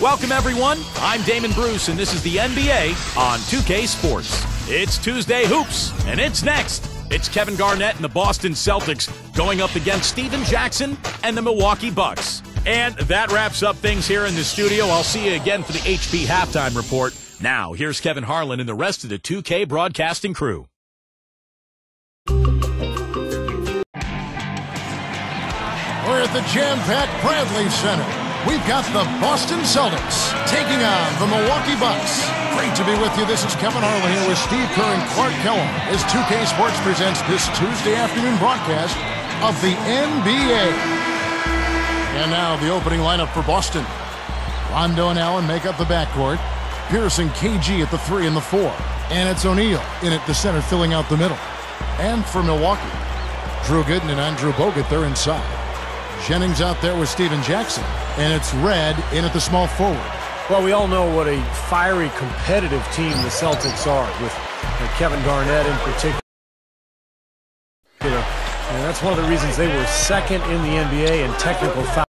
Welcome, everyone. I'm Damon Bruce, and this is the NBA on 2K Sports. It's Tuesday Hoops, and it's next. It's Kevin Garnett and the Boston Celtics going up against Steven Jackson and the Milwaukee Bucks. And that wraps up things here in the studio. I'll see you again for the HP Halftime Report. Now, here's Kevin Harlan and the rest of the 2K broadcasting crew. We're at the jam-packed Bradley Center. We've got the Boston Celtics taking on the Milwaukee Bucks. Great to be with you. This is Kevin Harlan here with Steve Kerr and Clark Kellogg as 2K Sports presents this Tuesday afternoon broadcast of the NBA. And now the opening lineup for Boston. Rondo and Allen make up the backcourt. Pierce and KG at the 3 and the 4. And it's O'Neal in at the center filling out the middle. And for Milwaukee, Drew Gooden and Andrew Bogut, they're inside. Jennings out there with Steven Jackson. And it's Red in at the small forward. Well, we all know what a fiery, competitive team the Celtics are, with Kevin Garnett in particular. And that's one of the reasons they were second in the NBA in technical foul.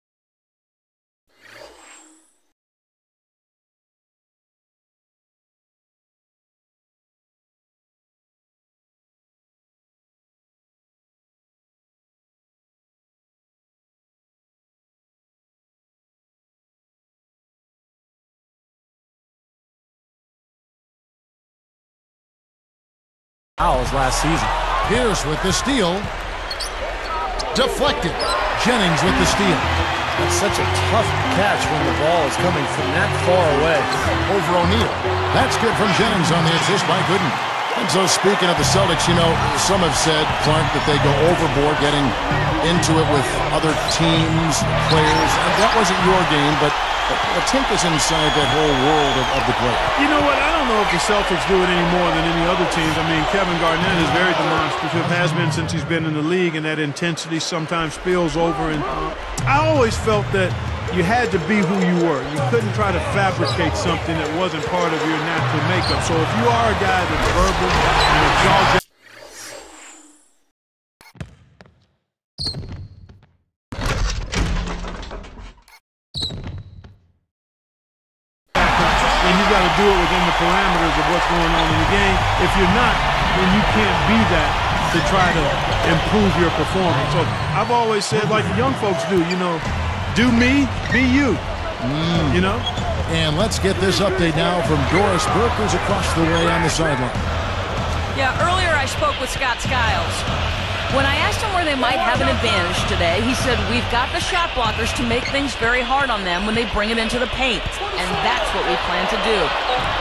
Fouls last season. Pierce with the steal. Deflected. Jennings with the steal. That's such a tough catch when the ball is coming from that far away. Over O'Neal. That's good from Jennings on the assist by Gooden. And so speaking of the Celtics, you know, some have said, Clark, that they go overboard getting into it with other teams, players. And that wasn't your game, but take us inside that whole world of the play. You know what? I don't know if the Celtics do it any more than any other teams. I mean, Kevin Garnett is very demonstrative, has been since he's been in the league, and that intensity sometimes spills over. And I always felt that you had to be who you were. You couldn't try to fabricate something that wasn't part of your natural makeup. So if you are a guy that's verbal and a jaw. Do it within the parameters of what's going on in the game. If you're not, then you can't be that to try to improve your performance. So I've always said, like the young folks do, you know, do me, be you, you know? And let's get this update now from Doris Burke, who's across the way on the sideline. Yeah, earlier I spoke with Scott Skiles. When I asked him where they might have an advantage today, he said, we've got the shot blockers to make things very hard on them when they bring it into the paint. And that's what we plan to do.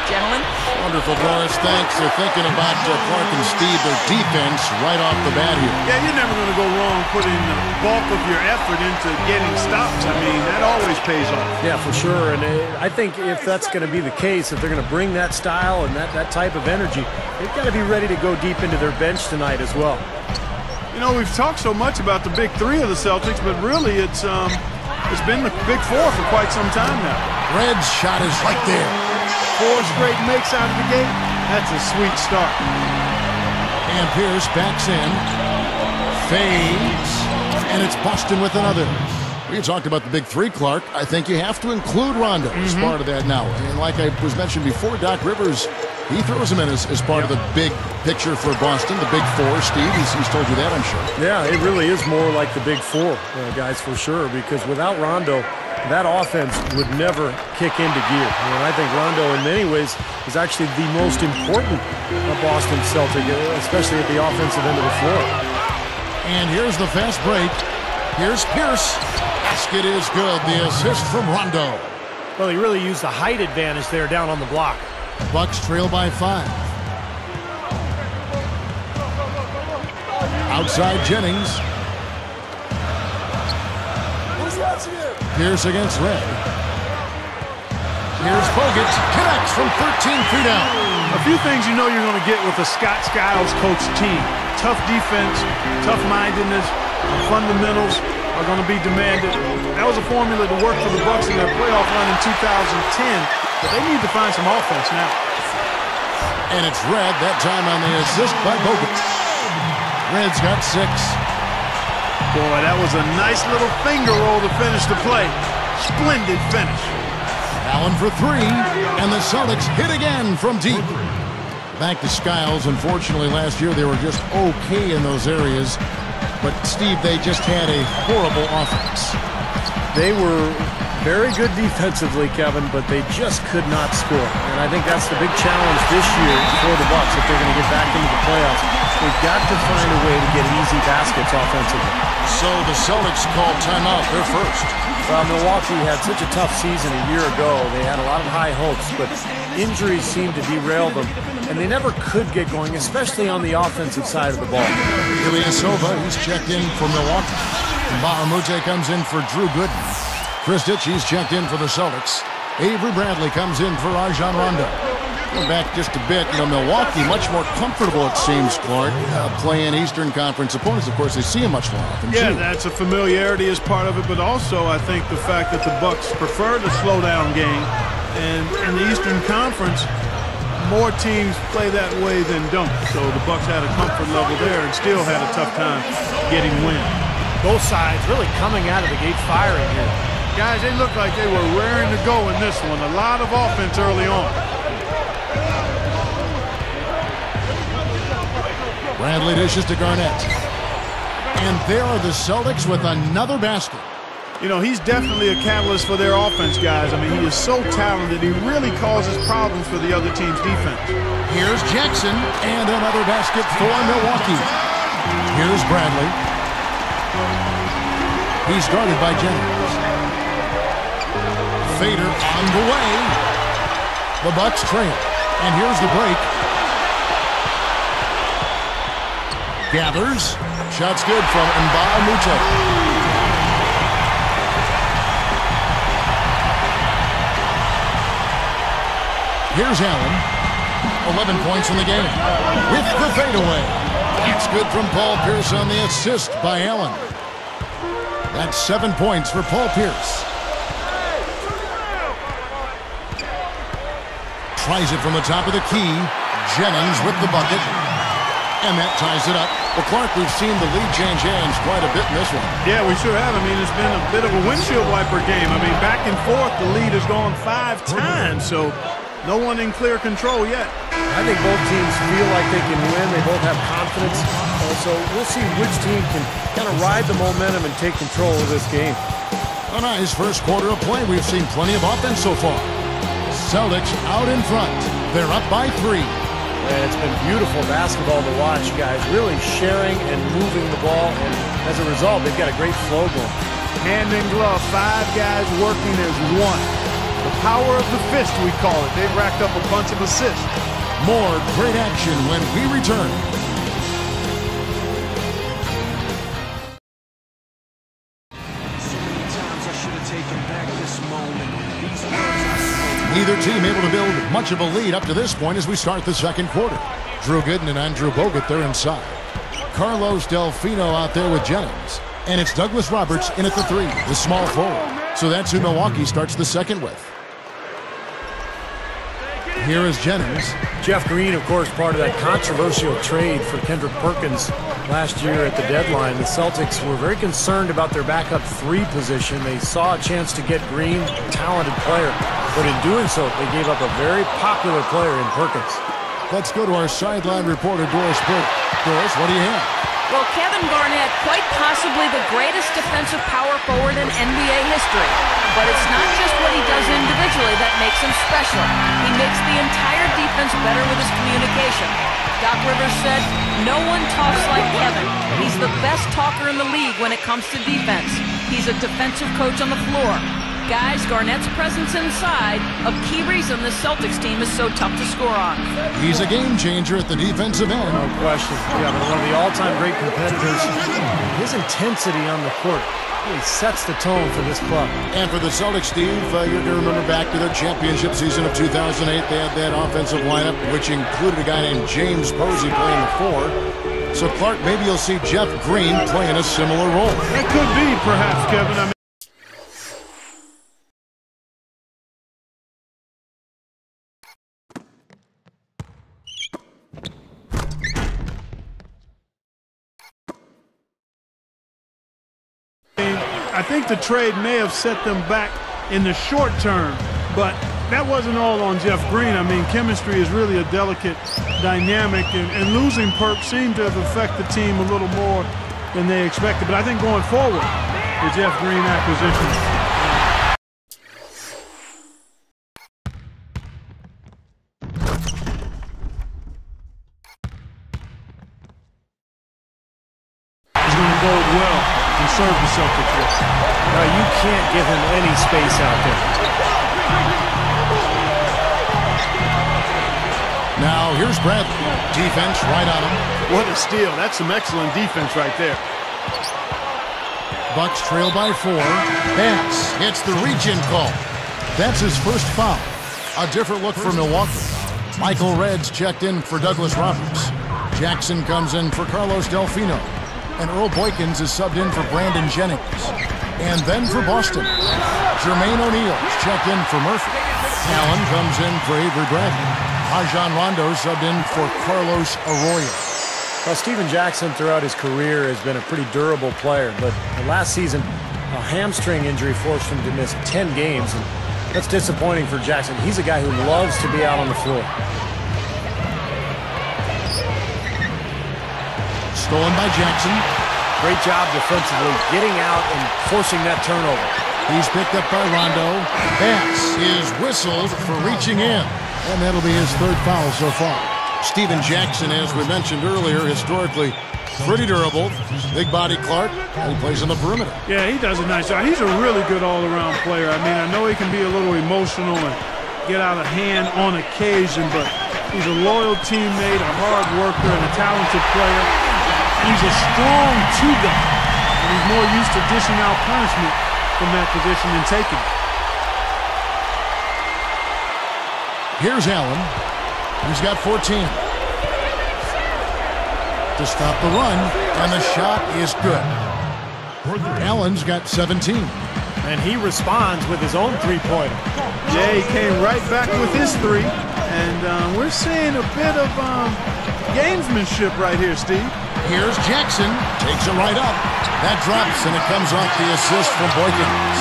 Gentlemen? Wonderful, Doris. Thanks. They're thinking about Clark and Steve, their defense, right off the bat here. Yeah, you're never going to go wrong putting the bulk of your effort into getting stops. I mean, that always pays off. Yeah, for sure. And I think if that's going to be the case, if they're going to bring that style and that type of energy, they've got to be ready to go deep into their bench tonight as well. You know, we've talked so much about the big three of the Celtics, but really it's been the big four for quite some time now. Red's shot is right there. 4 straight makes out of the gate. That's a sweet start. And Pierce backs in, fades, and it's Boston with another. We talked about the big three, Clark. I think you have to include Rondo as part of that now. And like I was mentioned before, Doc Rivers, he throws him in as part of the big picture for Boston, the big four. Steve, he's told you that, I'm sure. Yeah, it really is more like the big four, guys, for sure, because without Rondo, that offense would never kick into gear. And I think Rondo, in many ways, is actually the most important Boston Celtic, especially at the offensive end of the floor. And here's the fast break. Here's Pierce. Basket is good. The assist from Rondo. Well, he really used the height advantage there down on the block. Bucks trail by 5. Outside Jennings. Pierce against Red. Here's Bogut. Connects from 13 feet out. A few things you know you're going to get with a Scott Skiles coach team. Tough defense, tough-mindedness, fundamentals are going to be demanded. That was a formula to work for the Bucks in their playoff run in 2010, but they need to find some offense now. And it's Red, that time on the assist by Bogut. Red's got 6. Boy, that was a nice little finger roll to finish the play. Splendid finish. Allen for three, and the Celtics hit again from deep. Back to Skiles. Unfortunately, last year they were just okay in those areas. But, Steve, they just had a horrible offense. They were very good defensively, Kevin, but they just could not score. And I think that's the big challenge this year for the Bucks if they're going to get back into the playoffs. They've got to find a way to get easy baskets offensively. So the Celtics called timeout. They're first. Well, Milwaukee had such a tough season a year ago. They had a lot of high hopes, but injuries seemed to derail them, and they never could get going, especially on the offensive side of the ball. Ilyasova, he's checked in for Milwaukee. Bahamute comes in for Drew Gooden. Kristich, he's checked in for the Celtics. Avery Bradley comes in for Rajon Rondo. Going back just a bit, Milwaukee much more comfortable, it seems, Clark, playing Eastern Conference opponents. Of course, they see him much more often, Yeah, too. that's a familiarity as part of it, but also I think the fact that the Bucks prefer the slow-down game, and in the Eastern Conference, more teams play that way than don't. So the Bucks had a comfort level there and still had a tough time getting wins. Both sides really coming out of the gate firing here. Guys, they looked like they were raring to go in this one. A lot of offense early on. Bradley dishes to Garnett. And there are the Celtics with another basket. He's definitely a catalyst for their offense, guys. I mean, he is so talented. He really causes problems for the other team's defense. Here's Jackson, and another basket for Milwaukee. Here's Bradley. He's guarded by Jennings. Fader on the way. The Bucks trail. And here's the break. Gathers. Shot's good from Mbah-a-Moute. Here's Allen. 11 points in the game. With the fadeaway. That's good from Paul Pierce on the assist by Allen. That's 7 points for Paul Pierce. Tries it from the top of the key. Jennings with the bucket. And that ties it up. Well, Clark, we've seen the lead change hands quite a bit in this one. Yeah, we sure have. I mean, it's been a bit of a windshield wiper game. I mean, back and forth, the lead has gone 5 times, so no one in clear control yet. I think both teams feel like they can win. They both have confidence. So we'll see which team can kind of ride the momentum and take control of this game. A nice first quarter of play. We've seen plenty of offense so far. Celtics out in front. They're up by 3. And it's been beautiful basketball to watch, guys. Really sharing and moving the ball. And as a result, they've got a great flow going. Hand in glove, 5 guys working as one. The power of the fist, we call it. They've racked up a bunch of assists. More great action when we return. Neither team able to build much of a lead up to this point as we start the second quarter. Drew Gooden and Andrew Bogut, they're inside. Carlos Delfino out there with Jennings. And it's Douglas Roberts in at the 3, the small forward. So that's who Milwaukee starts the second with. Here is Jennings. Jeff Green, of course, part of that controversial trade for Kendrick Perkins last year at the deadline. The Celtics were very concerned about their backup 3 position. They saw a chance to get Green, a talented player, but in doing so, they gave up a very popular player in Perkins. Let's go to our sideline reporter, Doris Burke. Doris, what do you have? Well, Kevin Garnett, quite possibly the greatest defensive power forward in NBA history. But it's not just what he does individually that makes him special. He makes the entire defense better with his communication. Doc Rivers said, "No one talks like Kevin. He's the best talker in the league when it comes to defense. He's a defensive coach on the floor." Guys, Garnett's presence inside, a key reason the Celtics team is so tough to score on. He's a game changer at the defensive end. No question. Yeah, but one of the all-time great competitors. His intensity on the court really sets the tone for this club. And for the Celtics, Steve, you're going to remember back to their championship season of 2008. They had that offensive lineup, which included a guy named James Posey playing the 4. So, Clark, maybe you'll see Jeff Green playing a similar role. It could be, perhaps, Kevin. I mean, I think the trade may have set them back in the short term, But that wasn't all on Jeff Green. I mean, chemistry is really a delicate dynamic, and losing Perk seemed to have affected the team a little more than they expected. But I think going forward, the Jeff Green acquisition. Bode well and serve the Celtics well. Now, you can't give him any space out there. Now, here's Bradley. Defense right on him. What a steal. That's some excellent defense right there. Bucks trail by 4. Pass. It's the reach-in call. That's his first foul. A different look for Milwaukee. Michael Reds checked in for Douglas Roberts. Jackson comes in for Carlos Delfino. And Earl Boykins is subbed in for Brandon Jennings. And then for Boston, Jermaine O'Neal's checked in for Murphy. Allen comes in for Avery Bradley. Rajon Rondo subbed in for Carlos Arroyo. Well, Steven Jackson throughout his career has been a pretty durable player, but last season, a hamstring injury forced him to miss 10 games, and that's disappointing for Jackson. He's a guy who loves to be out on the floor. Stolen by Jackson. Great job defensively, getting out and forcing that turnover. He's picked up by Rondo. Pass is whistled for reaching in. And that'll be his third foul so far. Steven Jackson, as we mentioned earlier, historically pretty durable. Big body Clark, and he plays on the perimeter. Yeah, he does a nice job. He's a really good all-around player. I mean, I know he can be a little emotional and get out of hand on occasion, but he's a loyal teammate, a hard worker, and a talented player. He's a strong two-guy, and he's more used to dishing out punishment from that position than taking it. Here's Allen. He's got 14. To stop the run, and the shot is good. Allen's got 17. And he responds with his own three-pointer. Yeah, he came right back with his three, and we're seeing a bit of gamesmanship right here, Steve. Here's Jackson, takes it right up. That drops, and it comes off the assist from Boykins.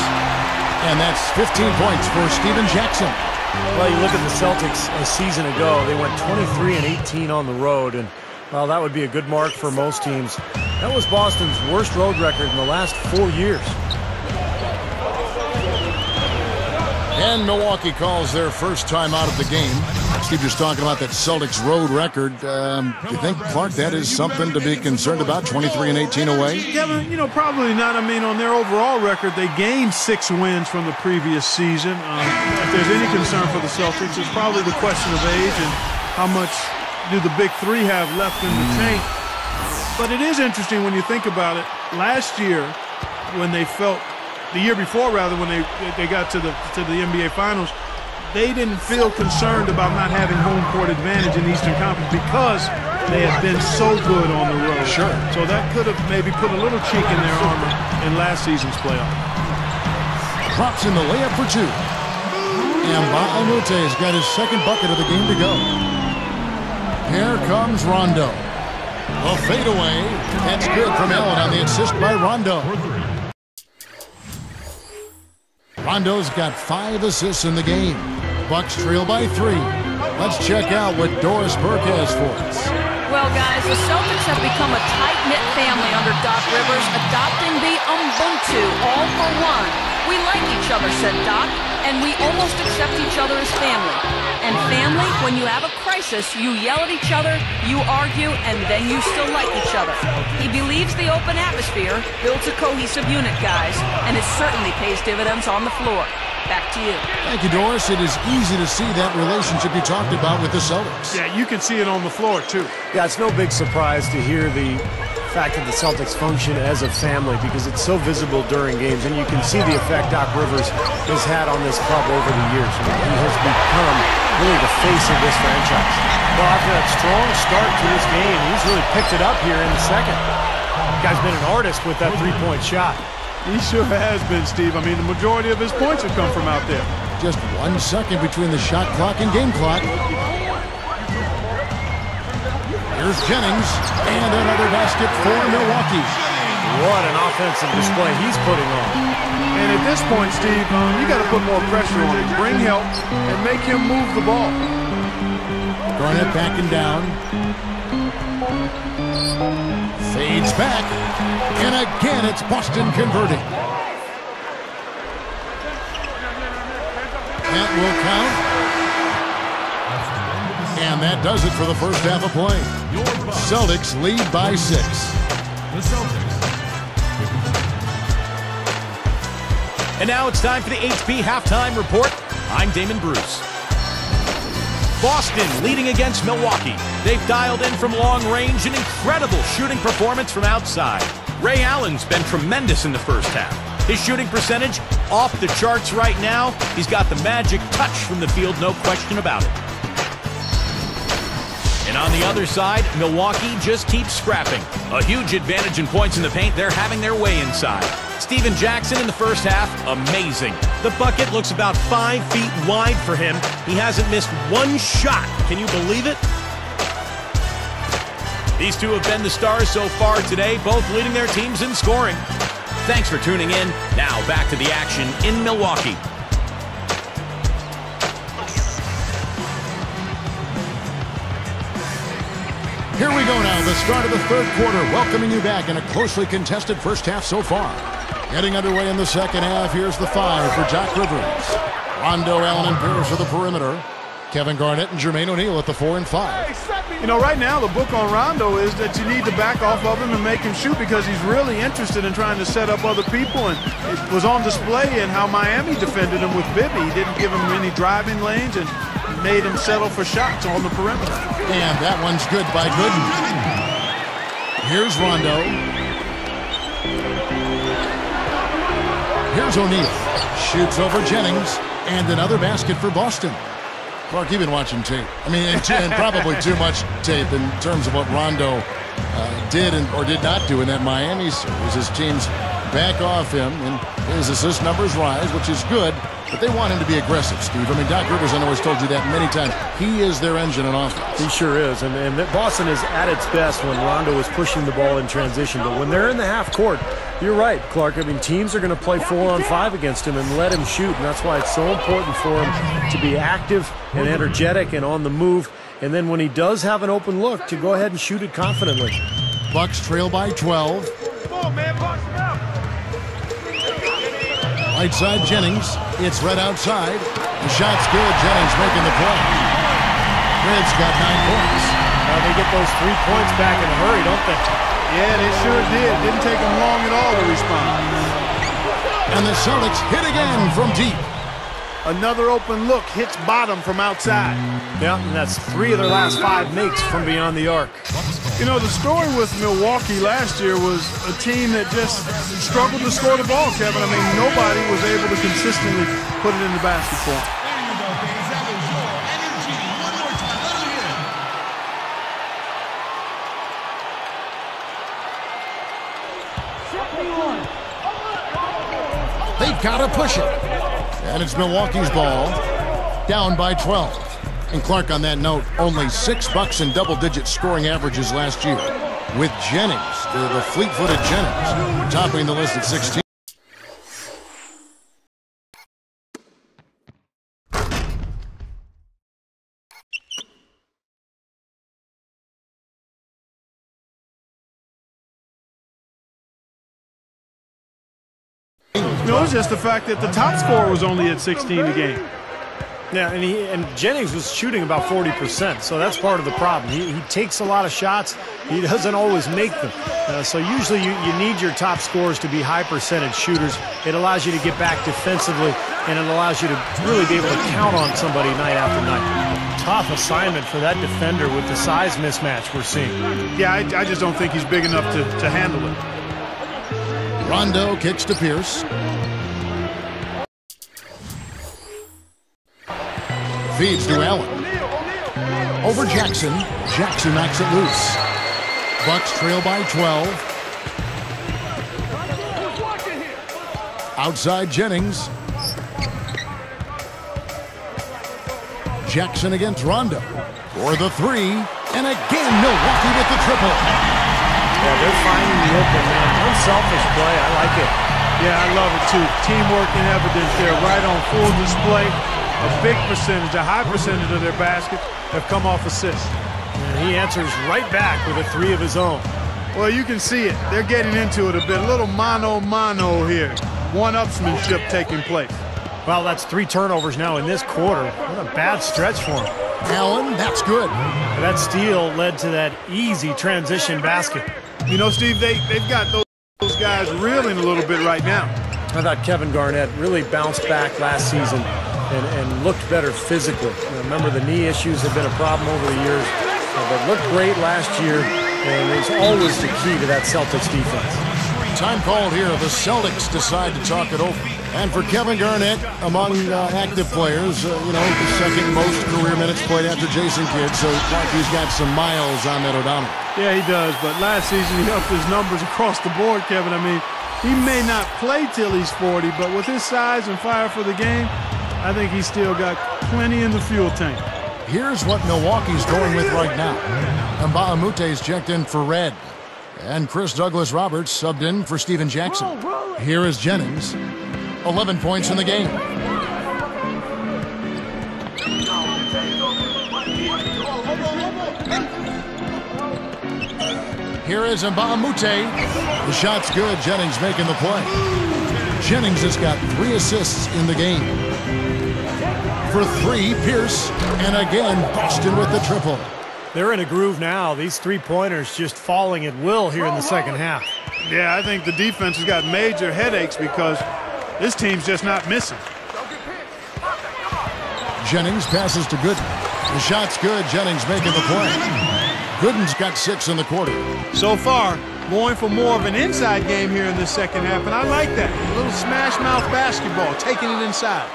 And that's 15 points for Steven Jackson. Well, you look at the Celtics a season ago, they went 23-18 on the road, and well, that would be a good mark for most teams. That was Boston's worst road record in the last 4 years. And Milwaukee calls their first time out of the game. Steve was talking about that Celtics road record. Do you think, Clark, that is something to be concerned about, 23-18 away? Kevin, you know, probably not. I mean, on their overall record, they gained 6 wins from the previous season. If there's any concern for the Celtics, it's probably the question of age and how much do the big three have left in the tank. But it is interesting when you think about it. Last year, when they felt, the year before rather, when they got to the NBA Finals, they didn't feel concerned about not having home court advantage in the Eastern Conference because they had been so good on the road. Sure. So that could have maybe put a little chink in their armor in last season's playoff. Drops in the layup for 2. And Ba'amute's got his second bucket of the game to go. Here comes Rondo. A fadeaway. That's good from Allen on the assist by Rondo. Rondo's got 5 assists in the game. Bucks trail by 3. Let's check out what Doris Burke has for us. Well, guys, the Celtics have become a tight-knit family under Doc Rivers, adopting the Ubuntu, all for one. We like each other, said Doc, and we almost accept each other as family. And family, when you have a crisis, you yell at each other, you argue, and then you still like each other. He believes the open atmosphere builds a cohesive unit, guys, and it certainly pays dividends on the floor. Back to you. Thank you, Doris. It is easy to see that relationship you talked about with the Celtics. Yeah, you can see it on the floor, too. Yeah, it's no big surprise to hear the fact that the Celtics function as a family because it's so visible during games, and you can see the effect Doc Rivers has had on this club over the years. I mean, he has become really the face of this franchise. Well, after that strong start to this game, he's really picked it up here in the second. The guy's been an artist with that three-point shot. He sure has been, Steve. I mean, the majority of his points have come from out there. Just 1 second between the shot clock and game clock. Here's Jennings, and another basket for Milwaukee. What an offensive display he's putting on. And at this point, Steve, you got to put more pressure on him, bring help, and make him move the ball. Garnett backing down. Fades back. And again, it's Boston converting. That will count. And that does it for the first half of play. Celtics lead by 6. The Celtics. And now it's time for the HP Halftime Report. I'm Damon Bruce. Boston leading against Milwaukee. They've dialed in from long range, an incredible shooting performance from outside. Ray Allen's been tremendous in the first half. His shooting percentage off the charts right now. He's got the magic touch from the field, no question about it. And on the other side, Milwaukee just keeps scrapping. A huge advantage in points in the paint. They're having their way inside. Stephen Jackson in the first half, amazing. The bucket looks about 5 feet wide for him. He hasn't missed one shot. Can you believe it? These two have been the stars so far today, both leading their teams in scoring. Thanks for tuning in. Now back to the action in Milwaukee. Here we go now, the start of the third quarter, welcoming you back in a closely contested first half so far. Getting underway in the second half, here's the 5 for Doc Rivers. Rondo, Allen, and Pierce for the perimeter. Kevin Garnett and Jermaine O'Neal at the 4 and 5. You know, right now the book on Rondo is that you need to back off of him and make him shoot because he's really interested in trying to set up other people, and it was on display in how Miami defended him with Bibby. He didn't give him any driving lanes and made him settle for shots on the perimeter. And that one's good by Gooden. Here's Rondo. Here's O'Neal. Shoots over Jennings. And another basket for Boston. Clark, you've been watching tape. I mean, and probably too much tape in terms of what Rondo did or did not do in that Miami series. His teams back off him, and his assist numbers rise, which is good. But they want him to be aggressive, Steve. I mean, Doc Rivers, I know, has told you that many times. He is their engine in offense. He sure is. And Boston is at its best when Rondo is pushing the ball in transition. But when they're in the half court, you're right, Clark. I mean, teams are going to play 4-on-5 against him and let him shoot. And that's why it's so important for him to be active and energetic and on the move. And then when he does have an open look, to go ahead and shoot it confidently. Bucks trail by 12. Come on, man, box it out. Right side, Jennings. It's right outside. The shot's good. Jennings making the play. Red's got 9 points. They get those 3 points back in a hurry, don't they? Yeah, they sure did. Didn't take them long at all to respond. And the Celtics hit again from deep. Another open look hits bottom from outside. Yeah, and that's 3 of their last 5 makes from beyond the arc. You know, the story with Milwaukee last year was a team that just struggled to score the ball, Kevin. I mean, nobody was able to consistently put it in the basket for them. They've got to push it. And it's Milwaukee's ball, down by 12. And Clark, on that note, only $6 in double-digit scoring averages last year. With Jennings, the fleet-footed Jennings, topping the list at 16. No, it's just the fact that the top scorer was only at 16 a game. Yeah, and Jennings was shooting about 40%, so that's part of the problem. He takes a lot of shots. He doesn't always make them. So usually you need your top scorers to be high percentage shooters. It allows you to get back defensively, and it allows you to really be able to count on somebody night after night. Tough assignment for that defender with the size mismatch we're seeing. Yeah, I just don't think he's big enough to handle it. Rondo kicks to Pierce. Feeds to Allen. Over Jackson. Jackson knocks it loose. Bucks trail by 12. Outside Jennings. Jackson against Rondo. For the 3. And again, Milwaukee with the triple. Yeah, they're finding the open man. Unselfish play. I like it. Yeah, I love it too. Teamwork in evidence there, right on full display. A big percentage, a high percentage of their baskets have come off assists. And he answers right back with a 3 of his own. Well, you can see it. They're getting into it a bit. A little mano-mano here. One-upsmanship taking place. Well, that's 3 turnovers now in this quarter. What a bad stretch for him. Allen, that's good. That steal led to that easy transition basket. You know, Steve, they've got those guys reeling a little bit right now. I thought Kevin Garnett really bounced back last season and looked better physically. Remember, the knee issues have been a problem over the years, but looked great last year, and it's always the key to that Celtics defense. Time called here. The Celtics decide to talk it over. And for Kevin Garnett, among active players, the second most career minutes played after Jason Kidd, so he's got some miles on that O'Donnell. Yeah, he does, but last season he upped his numbers across the board, Kevin. I mean, he may not play till he's 40, but with his size and fire for the game, I think he's still got plenty in the fuel tank. Here's what Milwaukee's going with right now. Mbaamute's checked in for Red. And Chris Douglas-Roberts subbed in for Steven Jackson. Here is Jennings. 11 points in the game. Here is Mbaamute. The shot's good. Jennings making the play. Jennings has got 3 assists in the game. For 3, Pierce. And again, Boston with the triple. They're in a groove now. These 3-pointers just falling at will here in the second half. Yeah, I think the defense has got major headaches because this team's just not missing. Jennings passes to Gooden. The shot's good. Jennings making the play. Gooden's got 6 in the quarter. So far, going for more of an inside game here in the second half, and I like that. A little smash mouth basketball, taking it inside.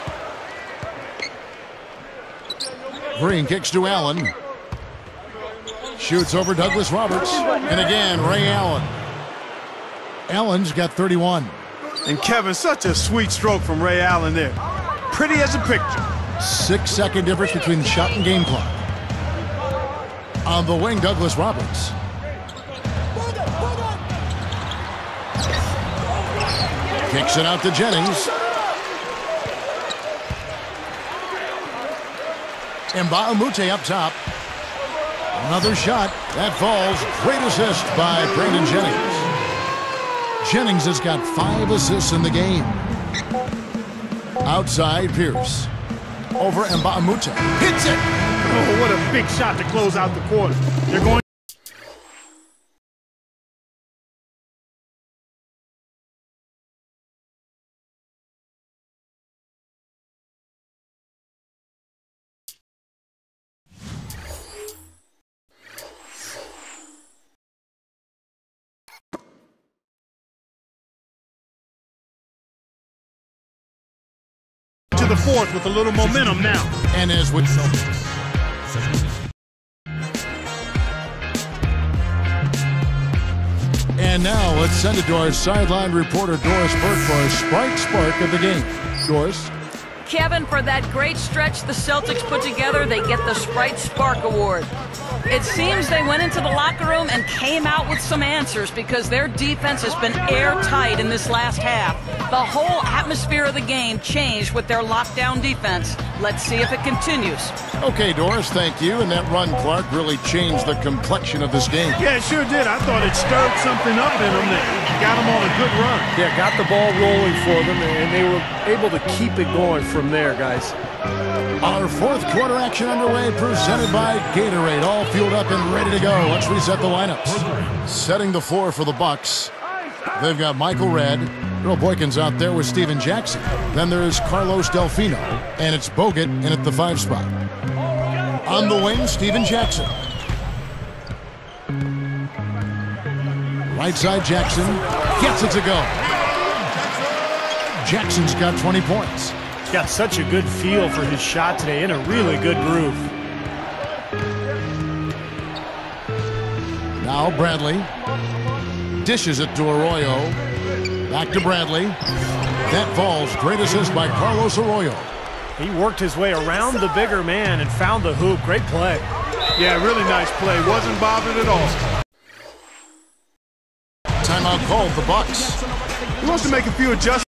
Green kicks to Allen. Shoots over Douglas-Roberts. And again, Ray Allen. Allen's got 31. And Kevin, such a sweet stroke from Ray Allen there. Pretty as a picture. 6-second difference between the shot and game clock. On the wing, Douglas-Roberts. Kicks it out to Jennings. Mbaamute up top. Another shot. That falls. Great assist by Brandon Jennings. Jennings has got 5 assists in the game. Outside, Pierce. Over Mbaamute. Hits it! Oh, what a big shot to close out the quarter. They're going to the fourth with a little momentum now. And as we And now let's send it to our sideline reporter Doris Burke for a Sprite Spark of the game. Doris. Kevin, for that great stretch the Celtics put together, they get the Sprite Spark Award. It seems they went into the locker room and came out with some answers because their defense has been airtight in this last half. The whole atmosphere of the game changed with their lockdown defense. Let's see if it continues. Okay, Doris, thank you. And that run, Clark, really changed the complexion of this game. Yeah, it sure did. I thought it stirred something up in them that got them on a good run. Yeah, got the ball rolling for them, and they were able to keep it going from there, guys. Our fourth quarter action underway, presented by Gatorade. All fueled up and ready to go. Let's reset the lineups. Setting the floor for the Bucks. They've got Michael Redd. Earl Boykins out there with Steven Jackson. Then there's Carlos Delfino. And it's Bogut in at the 5 spot. On the wing, Steven Jackson. Right side, Jackson. Gets it to go. Jackson's got 20 points. He's got such a good feel for his shot today, in a really good groove. Now Bradley. Dishes it to Arroyo. Back to Bradley. That falls. Great assist by Carlos Arroyo. He worked his way around the bigger man and found the hoop. Great play. Yeah, really nice play. Wasn't bothered at all. Timeout called the Bucks. He wants to make a few adjustments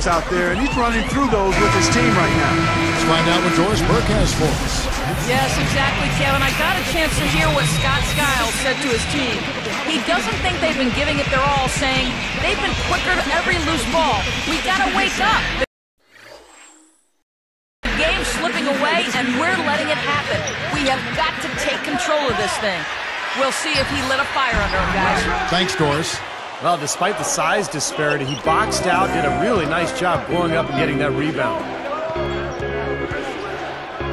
out there, and he's running through those with his team right now. Let's find out what Doris Burke has for us. Yes, exactly, Kevin. I got a chance to hear what Scott Skiles said to his team. He doesn't think they've been giving it their all, saying they've been quicker to every loose ball. We gotta wake up. The game's slipping away, and we're letting it happen. We have got to take control of this thing. We'll see if he lit a fire under him, guys. Thanks, Doris. Well, despite the size disparity, he boxed out, did a really nice job going up and getting that rebound.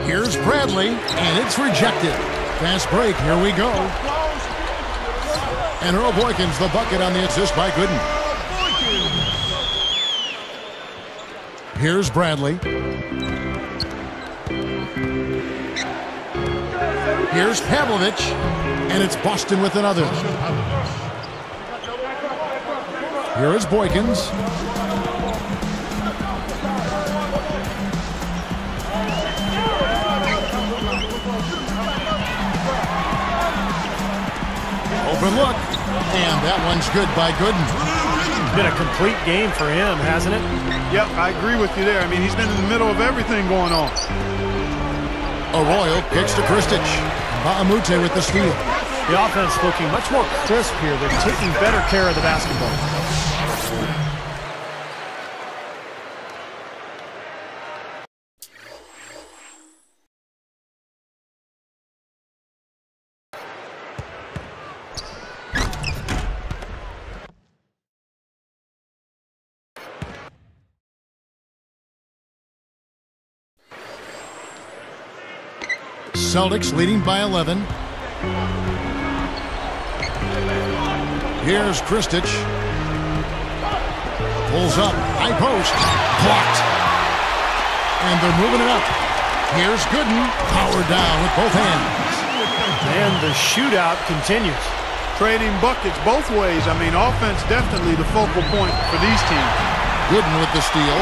Here's Bradley, and it's rejected. Fast break, here we go. And Earl Boykins the bucket on the assist by Gooden. Here's Bradley. Here's Pavlovich, and it's Boston with another. Here is Boykins. Open look, and that one's good by Gooden. It's been a complete game for him, hasn't it? Yep, I agree with you there. I mean, he's been in the middle of everything going on. Arroyo kicks to Kristic. Baamute with the steal. The offense looking much more crisp here. They're taking better care of the basketball. Celtics leading by 11. Here's Kristic. Pulls up. High post. Blocked. And they're moving it up. Here's Gooden. Powered down with both hands. And the shootout continues. Trading buckets both ways. I mean, offense definitely the focal point for these teams. Gooden with the steal.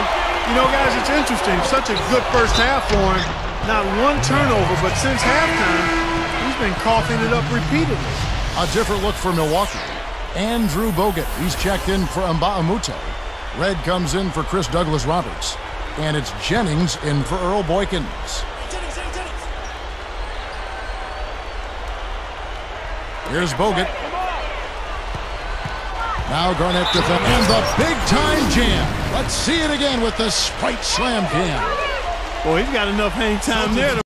You know, guys, it's interesting. Such a good first half for him. Not one turnover, but since halftime, he's been coughing it up repeatedly. A different look for Milwaukee. Andrew Bogut, he's checked in for Mbaamute. Red comes in for Chris Douglas-Roberts. And it's Jennings in for Earl Boykins. Here's Bogut. Now Garnett defends. And the big-time jam. Let's see it again with the Sprite Slam Jam. Boy, he's got enough hang time there to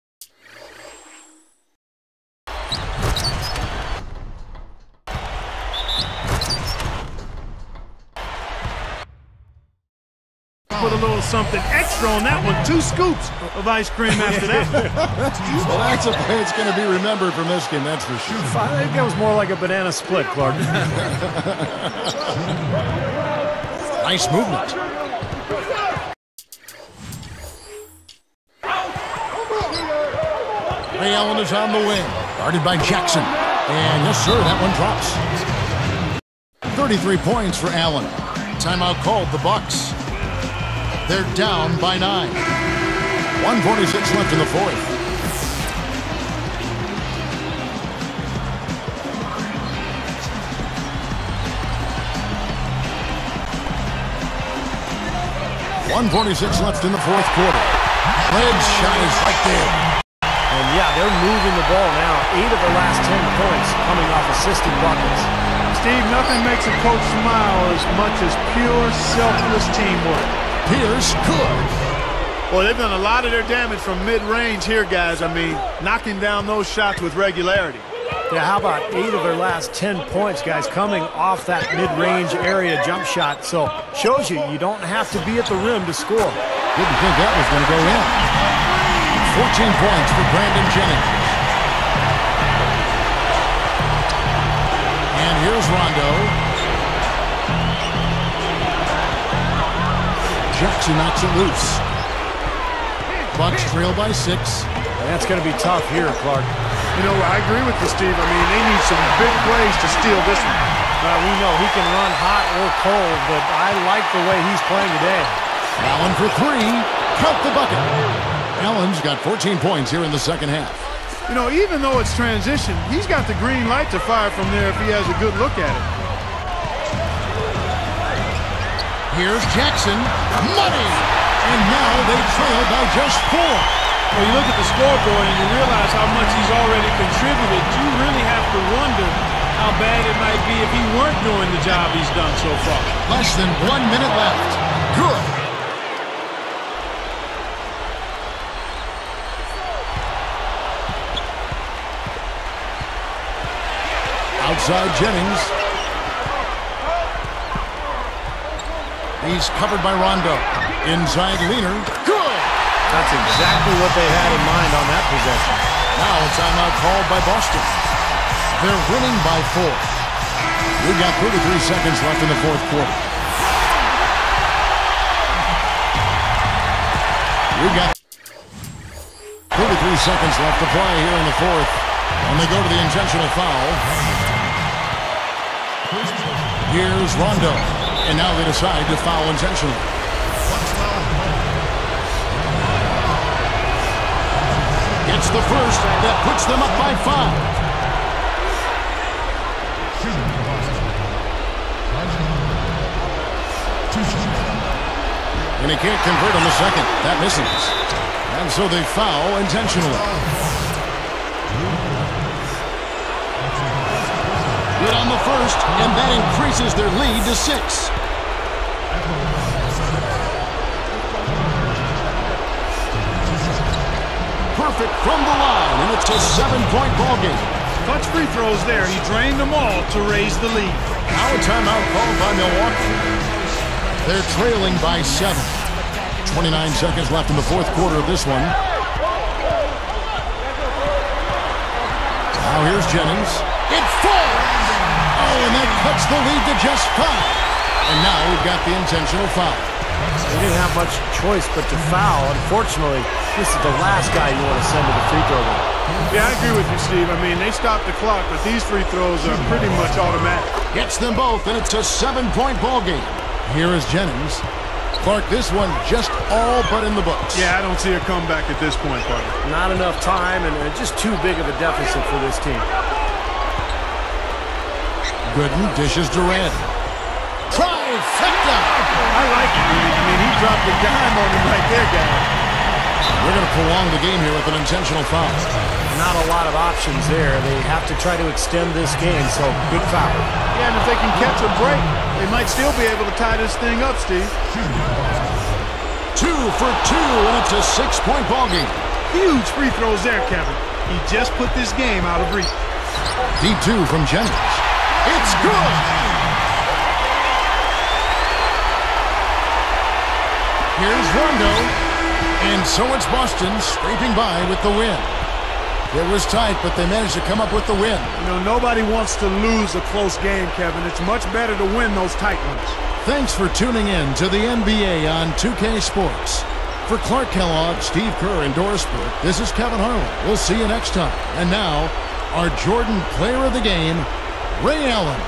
put a little something extra on that one. 2 scoops of ice cream after that. Well, that's a play that's going to be remembered from this game, that's for sure. I think that was more like a banana split, Clark. Nice movement. Ray Allen is on the wing, guarded by Jackson. And yes, sir, that one drops. 33 points for Allen. Timeout called the Bucks. They're down by 9. 1:46 left in the fourth. .146 left in the fourth quarter. Ledge shot is right there. And yeah, they're moving the ball now. 8 of the last 10 points coming off assisted buckets. Steve, nothing makes a coach smile as much as pure, selfless teamwork. Pierce good. Well, they've done a lot of their damage from mid-range here, guys. I mean, knocking down those shots with regularity. Yeah, how about 8 of their last 10 points, guys, coming off that mid-range area jump shot. So, shows you don't have to be at the rim to score. Didn't think that was going to go in. 14 points for Brandon Jennings. And here's Rondo. Jackson knocks it loose. Bucks trail by 6. And that's going to be tough here, Clark. You know, I agree with you, Steve. I mean, they need some big plays to steal this one. Well, we know he can run hot or cold, but I like the way he's playing today. Allen for 3. Count the bucket. Allen's got 14 points here in the second half. You know, even though it's transition, he's got the green light to fire from there if he has a good look at it. Here's Jackson. Money! And now they trail by just 4. Well, you look at the scoreboard and you realize how much he's already contributed. You really have to wonder how bad it might be if he weren't doing the job he's done so far. Less than 1 minute left. Good. Outside Jennings. He's covered by Rondo. Inside Leaner. Good! That's exactly what they had in mind on that possession. Now a timeout called by Boston. They're winning by 4. We've got 33 seconds left in the fourth quarter. We've got 33 seconds left to play here in the fourth. And they go to the intentional foul. Here's Rondo. And now they decide to foul intentionally. It's the first that puts them up by 5. And he can't convert on the second. That misses. And so they foul intentionally. Good on the first, and that increases their lead to 6. Perfect from the line, and it's a 7-point ball game. Clutch free throws there. He drained them all to raise the lead. Now a timeout called by Milwaukee. They're trailing by 7. 29 seconds left in the fourth quarter of this one. Now here's Jennings. It falls! Oh, and that cuts the lead to just 5. And now we've got the intentional foul. They didn't have much choice but to foul. Unfortunately, this is the last guy you want to send to the free throw line. Yeah, I agree with you, Steve. I mean, they stopped the clock, but these free throws are pretty much automatic. Gets them both, and it's a 7-point ball game. Here is Jennings. Clark, this one just all but in the books. Yeah, I don't see a comeback at this point, partner. Not enough time, and just too big of a deficit for this team. Gooden dishes Durant. Trifecta! I like it, dude. I mean, he dropped a dime on him right there, guys. We're going to prolong the game here with an intentional foul. Not a lot of options there. They have to try to extend this game, so big foul. Yeah, and if they can catch a break, they might still be able to tie this thing up, Steve. 2 for 2, and it's a 6-point ball game. Huge free throws there, Kevin. He just put this game out of reach. Deep 2 from Jennings. It's good! Here's Rondo. And so it's Boston scraping by with the win. It was tight, but they managed to come up with the win. You know, nobody wants to lose a close game, Kevin. It's much better to win those tight ones. Thanks for tuning in to the NBA on 2K Sports. For Clark Kellogg, Steve Kerr, and Doris Burke, this is Kevin Harlan. We'll see you next time. And now, our Jordan Player of the Game, Ray Allen.